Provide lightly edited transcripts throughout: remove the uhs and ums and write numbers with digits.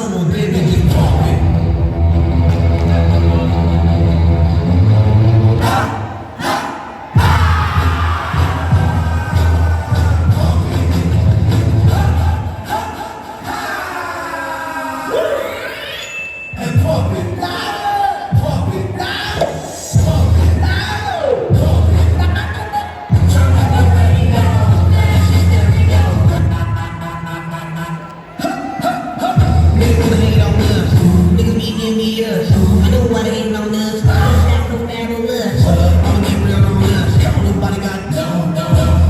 Come on, baby, just pump it. And pump it louder, pump it louder, pump it louder, pump it louder. Turn up the radio, flash your stereo. Niggas hate on us, niggas be giving me us. I know why they hating on us, that's no bad on us. I'ma get real on us, nobody got no.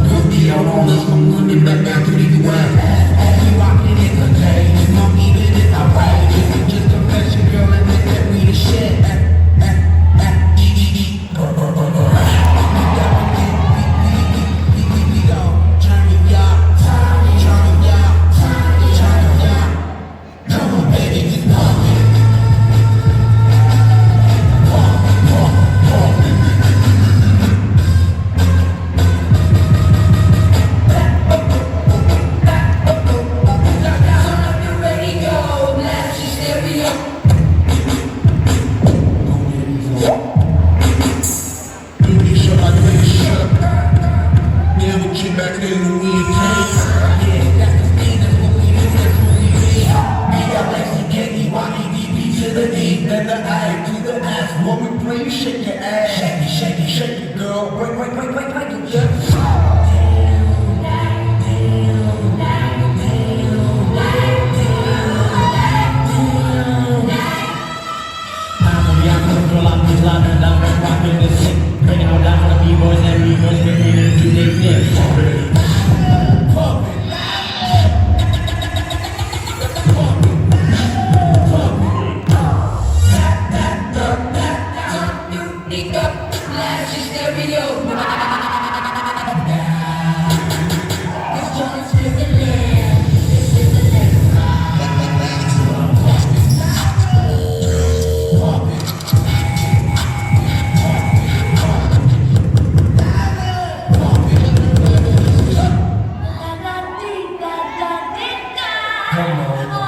Girls be out on us, I'm running back down to the US. We rockin' it contagious, I'm eating it outrageous. Just confess your girl and let that be the shit. Come on, baby, just pump it. Back then when we came, yeah, that's the thing, that's what we do, that's what we be. B-L-X-E-K-E-Y-E-D-P to the D, then the I to the S. When we play, you shake your ass, shake it, shake it, shake it, girl. Break, yeah. Come on.